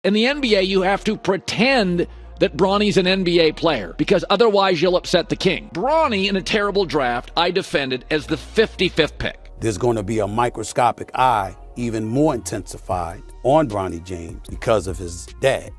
In the NBA, you have to pretend that Bronny's an NBA player, because otherwise you'll upset the king. Bronny, in a terrible draft, I defended as the 55th pick. There's going to be a microscopic eye, even more intensified, on Bronny James because of his dad.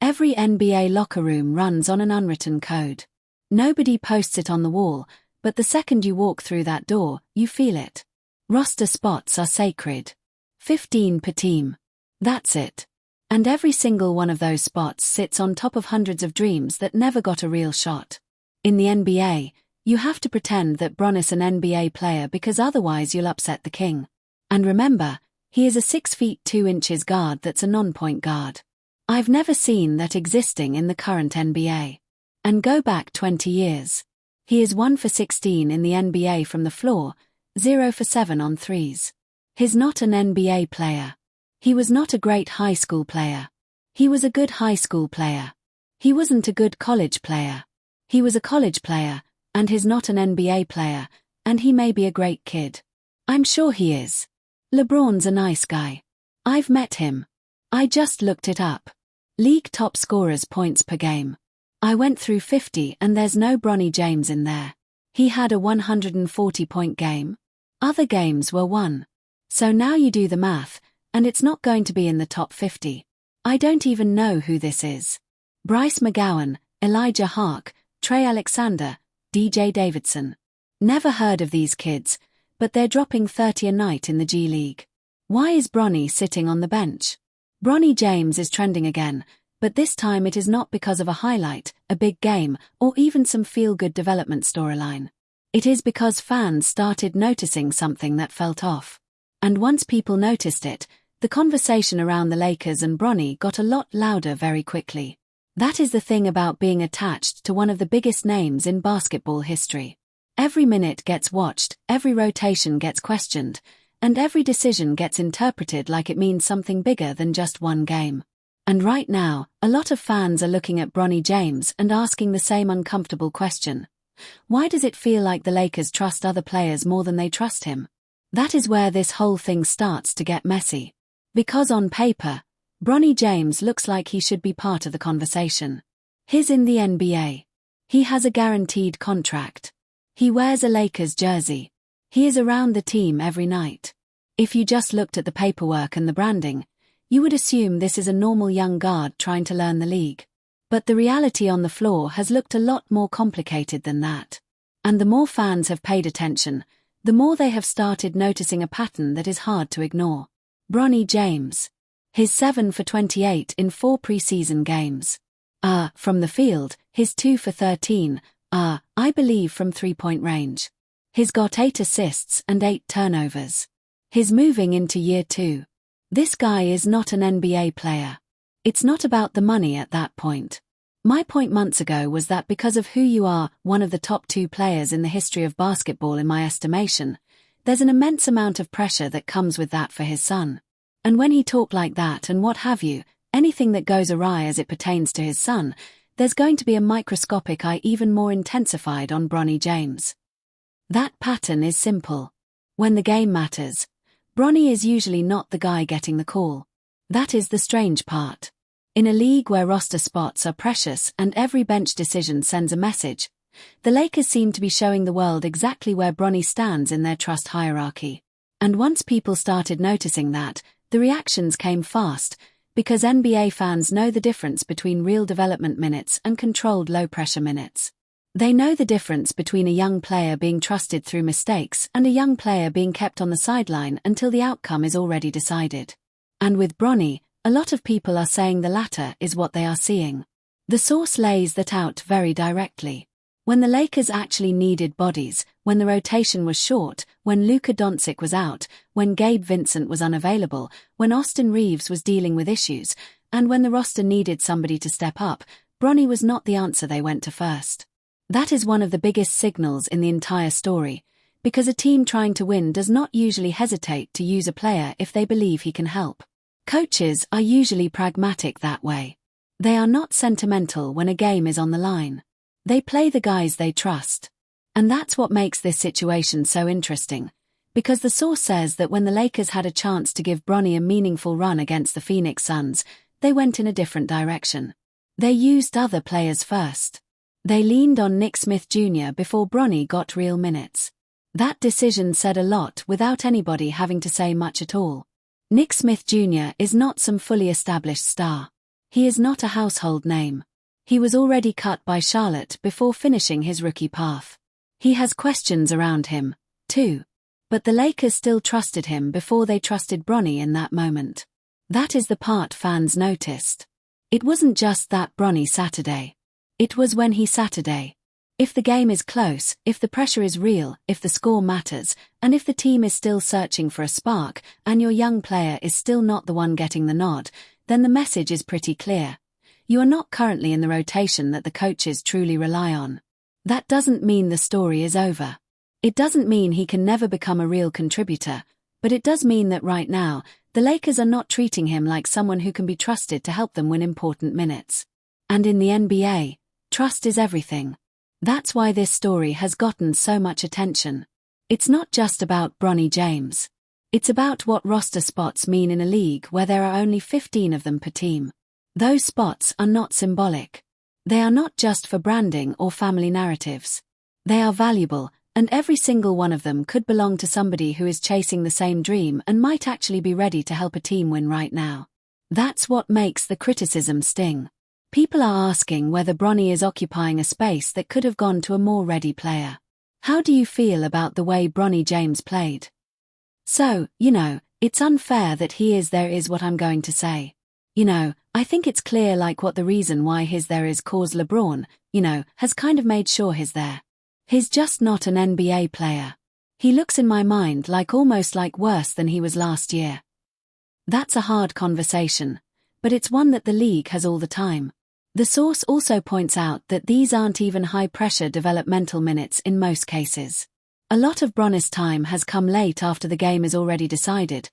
Every NBA locker room runs on an unwritten code. Nobody posts it on the wall, but the second you walk through that door, you feel it. Roster spots are sacred. 15 per team. That's it. And every single one of those spots sits on top of hundreds of dreams that never got a real shot. In the NBA, you have to pretend that Bronny's an NBA player because otherwise you'll upset the king. And remember, he is a 6 feet 2 inches guard that's a non-point guard. I've never seen that existing in the current NBA. And go back 20 years. He is 1 for 16 in the NBA from the floor, 0 for 7 on threes. He's not an NBA player. He was not a great high school player. He was a good high school player. He wasn't a good college player. He was a college player, and he's not an NBA player, and he may be a great kid. I'm sure he is. LeBron's a nice guy. I've met him. I just looked it up. League top scorers points per game. I went through 50 and there's no Bronny James in there. He had a 140-point game. Other games were won. So now you do the math, and it's not going to be in the top 50. I don't even know who this is. Bryce McGowan, Elijah Hark, Trey Alexander, DJ Davidson. Never heard of these kids, but they're dropping 30 a night in the G League. Why is Bronny sitting on the bench? Bronny James is trending again, but this time it is not because of a highlight, a big game, or even some feel-good development storyline. It is because fans started noticing something that felt off. And once people noticed it, the conversation around the Lakers and Bronny got a lot louder very quickly. That is the thing about being attached to one of the biggest names in basketball history. Every minute gets watched, every rotation gets questioned, and every decision gets interpreted like it means something bigger than just one game. And right now, a lot of fans are looking at Bronny James and asking the same uncomfortable question. Why does it feel like the Lakers trust other players more than they trust him? That is where this whole thing starts to get messy. Because on paper, Bronny James looks like he should be part of the conversation. He's in the NBA. He has a guaranteed contract. He wears a Lakers jersey. He is around the team every night. If you just looked at the paperwork and the branding, you would assume this is a normal young guard trying to learn the league. But the reality on the floor has looked a lot more complicated than that. And the more fans have paid attention, the more they have started noticing a pattern that is hard to ignore. Bronny James. His 7 for 28 in 4 preseason games. From the field, his 2 for 13, I believe from 3-point range. He's got 8 assists and 8 turnovers. He's moving into year 2. This guy is not an NBA player. It's not about the money at that point. My point months ago was that because of who you are, one of the top 2 players in the history of basketball in my estimation, there's an immense amount of pressure that comes with that for his son. And when he talked like that and what have you, anything that goes awry as it pertains to his son, there's going to be a microscopic eye even more intensified on Bronny James. That pattern is simple. When the game matters, Bronny is usually not the guy getting the call. That is the strange part. In a league where roster spots are precious and every bench decision sends a message, the Lakers seem to be showing the world exactly where Bronny stands in their trust hierarchy. And once people started noticing that, the reactions came fast, because NBA fans know the difference between real development minutes and controlled low-pressure minutes. They know the difference between a young player being trusted through mistakes and a young player being kept on the sideline until the outcome is already decided. And with Bronny, a lot of people are saying the latter is what they are seeing. The source lays that out very directly. When the Lakers actually needed bodies, when the rotation was short, when Luka Doncic was out, when Gabe Vincent was unavailable, when Austin Reeves was dealing with issues, and when the roster needed somebody to step up, Bronny was not the answer they went to first. That is one of the biggest signals in the entire story, because a team trying to win does not usually hesitate to use a player if they believe he can help. Coaches are usually pragmatic that way. They are not sentimental when a game is on the line. They play the guys they trust. And that's what makes this situation so interesting, because the source says that when the Lakers had a chance to give Bronny a meaningful run against the Phoenix Suns, they went in a different direction. They used other players first. They leaned on Nick Smith Jr. before Bronny got real minutes. That decision said a lot without anybody having to say much at all. Nick Smith Jr. is not some fully established star. He is not a household name. He was already cut by Charlotte before finishing his rookie path. He has questions around him, too. But the Lakers still trusted him before they trusted Bronny in that moment. That is the part fans noticed. It wasn't just that Bronny Saturday. It was when he Saturday. If the game is close, if the pressure is real, if the score matters, and if the team is still searching for a spark, and your young player is still not the one getting the nod, then the message is pretty clear. You are not currently in the rotation that the coaches truly rely on. That doesn't mean the story is over. It doesn't mean he can never become a real contributor, but it does mean that right now, the Lakers are not treating him like someone who can be trusted to help them win important minutes. And in the NBA, trust is everything. That's why this story has gotten so much attention. It's not just about Bronny James. It's about what roster spots mean in a league where there are only 15 of them per team. Those spots are not symbolic. They are not just for branding or family narratives. They are valuable, and every single one of them could belong to somebody who is chasing the same dream and might actually be ready to help a team win right now. That's what makes the criticism sting. People are asking whether Bronny is occupying a space that could have gone to a more ready player. How do you feel about the way Bronny James played? So, it's unfair that there is what I'm going to say. I think it's clear like what the reason why there is cause LeBron, has kind of made sure he's there. He's just not an NBA player. He looks in my mind almost like worse than he was last year. That's a hard conversation, but it's one that the league has all the time. The source also points out that these aren't even high-pressure developmental minutes in most cases. A lot of Bronny's time has come late after the game is already decided,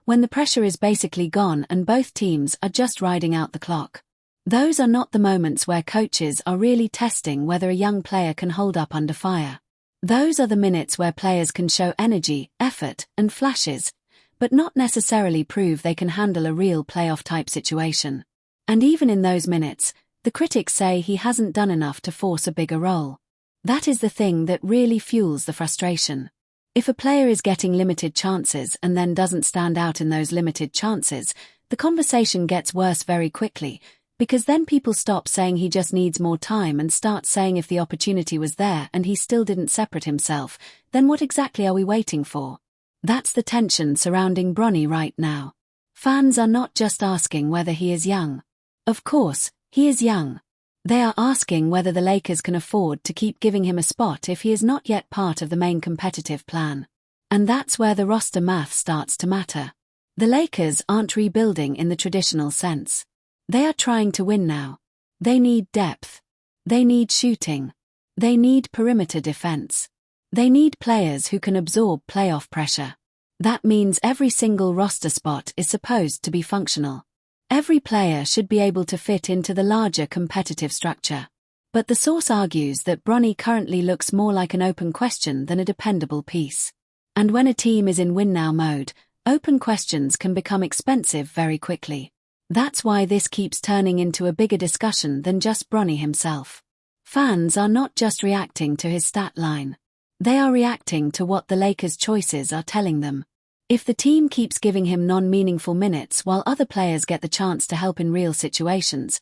when the pressure is basically gone and both teams are just riding out the clock. Those are not the moments where coaches are really testing whether a young player can hold up under fire. Those are the minutes where players can show energy, effort, and flashes, but not necessarily prove they can handle a real playoff-type situation. And even in those minutes, the critics say he hasn't done enough to force a bigger role. That is the thing that really fuels the frustration. If a player is getting limited chances and then doesn't stand out in those limited chances, the conversation gets worse very quickly, because then people stop saying he just needs more time and start saying if the opportunity was there and he still didn't separate himself, then what exactly are we waiting for? That's the tension surrounding Bronny right now. Fans are not just asking whether he is young. Of course, he is young. They are asking whether the Lakers can afford to keep giving him a spot if he is not yet part of the main competitive plan. And that's where the roster math starts to matter. The Lakers aren't rebuilding in the traditional sense. They are trying to win now. They need depth. They need shooting. They need perimeter defense. They need players who can absorb playoff pressure. That means every single roster spot is supposed to be functional. Every player should be able to fit into the larger competitive structure. But the source argues that Bronny currently looks more like an open question than a dependable piece. And when a team is in win-now mode, open questions can become expensive very quickly. That's why this keeps turning into a bigger discussion than just Bronny himself. Fans are not just reacting to his stat line. They are reacting to what the Lakers' choices are telling them. If the team keeps giving him non-meaningful minutes while other players get the chance to help in real situations,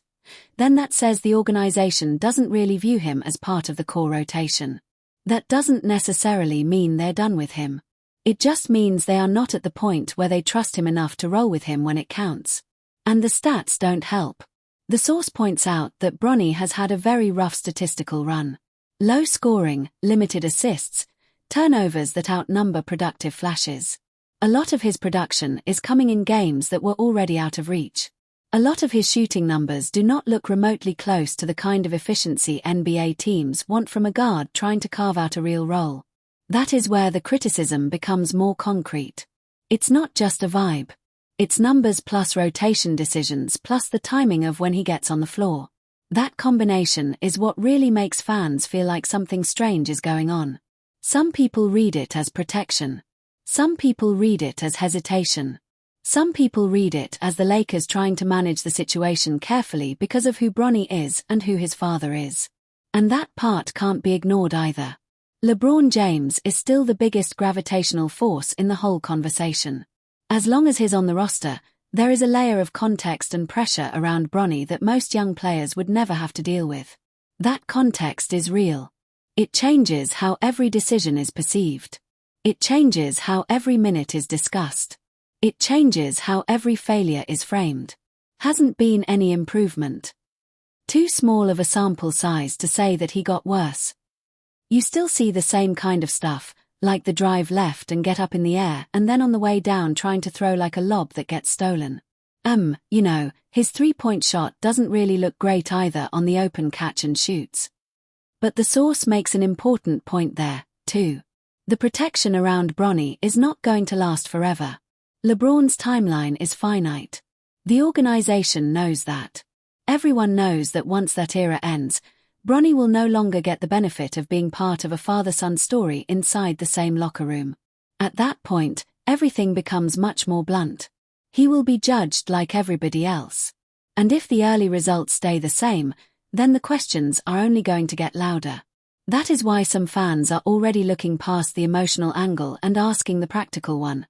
then that says the organization doesn't really view him as part of the core rotation. That doesn't necessarily mean they're done with him. It just means they are not at the point where they trust him enough to roll with him when it counts. And the stats don't help. The source points out that Bronny has had a very rough statistical run. Low scoring, limited assists, turnovers that outnumber productive flashes. A lot of his production is coming in games that were already out of reach. A lot of his shooting numbers do not look remotely close to the kind of efficiency NBA teams want from a guard trying to carve out a real role. That is where the criticism becomes more concrete. It's not just a vibe. It's numbers plus rotation decisions plus the timing of when he gets on the floor. That combination is what really makes fans feel like something strange is going on. Some people read it as protection. Some people read it as hesitation. Some people read it as the Lakers trying to manage the situation carefully because of who Bronny is and who his father is. And that part can't be ignored either. LeBron James is still the biggest gravitational force in the whole conversation. As long as he's on the roster, there is a layer of context and pressure around Bronny that most young players would never have to deal with. That context is real. It changes how every decision is perceived. It changes how every minute is discussed. It changes how every failure is framed. Hasn't been any improvement. Too small of a sample size to say that he got worse. You still see the same kind of stuff, like the drive left and get up in the air and then on the way down trying to throw like a lob that gets stolen. His three-point shot doesn't really look great either on the open catch and shoots. But the source makes an important point there, too. The protection around Bronny is not going to last forever. LeBron's timeline is finite. The organization knows that. Everyone knows that once that era ends, Bronny will no longer get the benefit of being part of a father-son story inside the same locker room. At that point, everything becomes much more blunt. He will be judged like everybody else. And if the early results stay the same, then the questions are only going to get louder. That is why some fans are already looking past the emotional angle and asking the practical one.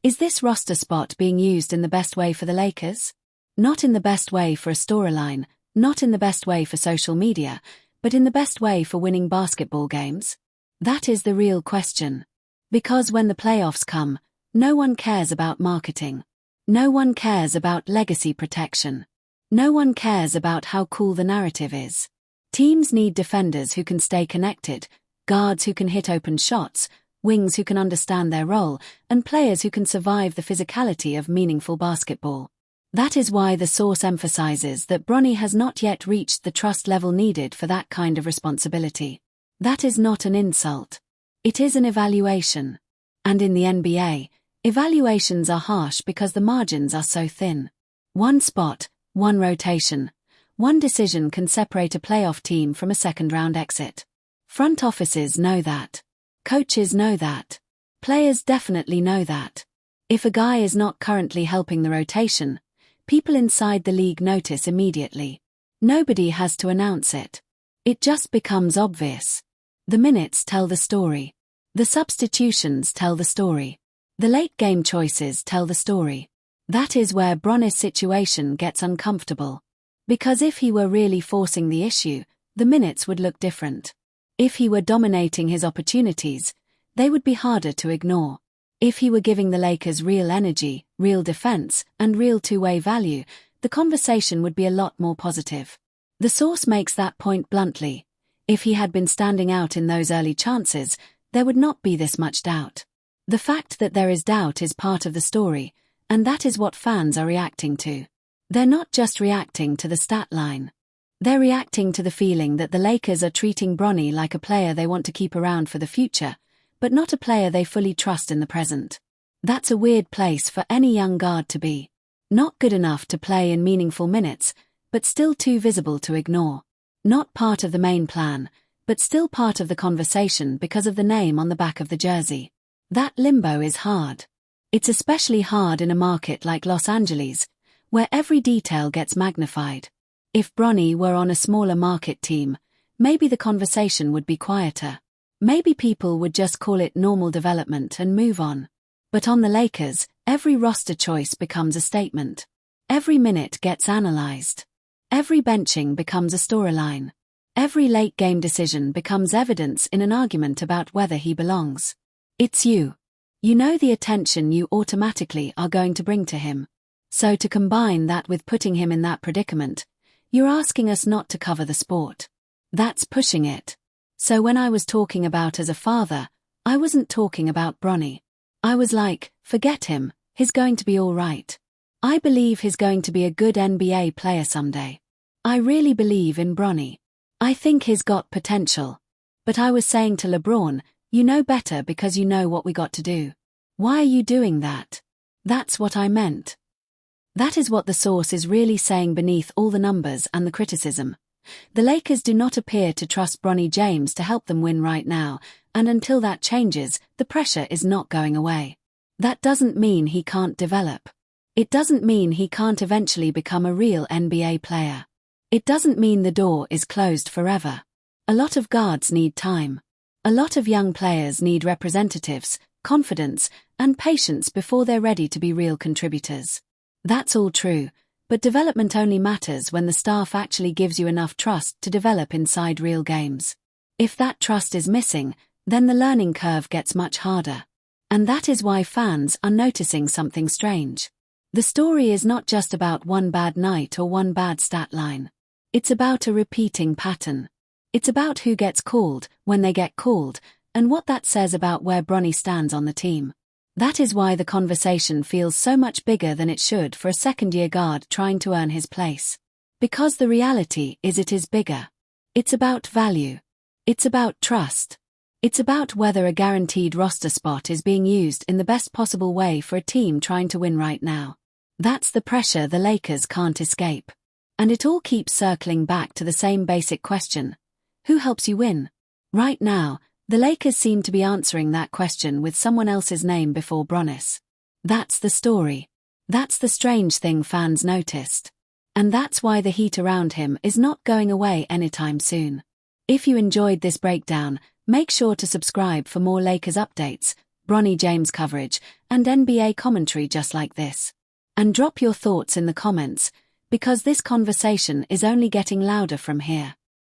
Is this roster spot being used in the best way for the Lakers? Not in the best way for a storyline, not in the best way for social media, but in the best way for winning basketball games? That is the real question. Because when the playoffs come, no one cares about marketing. No one cares about legacy protection. No one cares about how cool the narrative is. Teams need defenders who can stay connected, guards who can hit open shots, wings who can understand their role, and players who can survive the physicality of meaningful basketball. That is why the source emphasizes that Bronny has not yet reached the trust level needed for that kind of responsibility. That is not an insult. It is an evaluation. And in the NBA, evaluations are harsh because the margins are so thin. One spot, one rotation, one decision can separate a playoff team from a second-round exit. Front offices know that. Coaches know that. Players definitely know that. If a guy is not currently helping the rotation, people inside the league notice immediately. Nobody has to announce it. It just becomes obvious. The minutes tell the story. The substitutions tell the story. The late-game choices tell the story. That is where Bronny's situation gets uncomfortable. Because if he were really forcing the issue, the minutes would look different. If he were dominating his opportunities, they would be harder to ignore. If he were giving the Lakers real energy, real defense, and real two-way value, the conversation would be a lot more positive. The source makes that point bluntly. If he had been standing out in those early chances, there would not be this much doubt. The fact that there is doubt is part of the story, and that is what fans are reacting to. They're not just reacting to the stat line. They're reacting to the feeling that the Lakers are treating Bronny like a player they want to keep around for the future, but not a player they fully trust in the present. That's a weird place for any young guard to be. Not good enough to play in meaningful minutes, but still too visible to ignore. Not part of the main plan, but still part of the conversation because of the name on the back of the jersey. That limbo is hard. It's especially hard in a market like Los Angeles, where every detail gets magnified. If Bronny were on a smaller market team, maybe the conversation would be quieter. Maybe people would just call it normal development and move on. But on the Lakers, every roster choice becomes a statement. Every minute gets analyzed. Every benching becomes a storyline. Every late-game decision becomes evidence in an argument about whether he belongs. It's you. You know the attention you automatically are going to bring to him. So to combine that with putting him in that predicament, you're asking us not to cover the sport. That's pushing it. So when I was talking about as a father, I wasn't talking about Bronny. I was like, forget him, he's going to be all right. I believe he's going to be a good NBA player someday. I really believe in Bronny. I think he's got potential. But I was saying to LeBron, you know better because you know what we got to do. Why are you doing that? That's what I meant. That is what the source is really saying beneath all the numbers and the criticism. The Lakers do not appear to trust Bronny James to help them win right now, and until that changes, the pressure is not going away. That doesn't mean he can't develop. It doesn't mean he can't eventually become a real NBA player. It doesn't mean the door is closed forever. A lot of guards need time. A lot of young players need representatives, confidence, and patience before they're ready to be real contributors. That's all true, but development only matters when the staff actually gives you enough trust to develop inside real games. If that trust is missing, then the learning curve gets much harder. And that is why fans are noticing something strange. The story is not just about one bad night or one bad stat line. It's about a repeating pattern. It's about who gets called, when they get called, and what that says about where Bronny stands on the team. That is why the conversation feels so much bigger than it should for a second-year guard trying to earn his place. Because the reality is it is bigger. It's about value. It's about trust. It's about whether a guaranteed roster spot is being used in the best possible way for a team trying to win right now. That's the pressure the Lakers can't escape. And it all keeps circling back to the same basic question. Who helps you win? Right now, the Lakers seem to be answering that question with someone else's name before Bronny. That's the story. That's the strange thing fans noticed. And that's why the heat around him is not going away anytime soon. If you enjoyed this breakdown, make sure to subscribe for more Lakers updates, Bronny James coverage, and NBA commentary just like this. And drop your thoughts in the comments, because this conversation is only getting louder from here.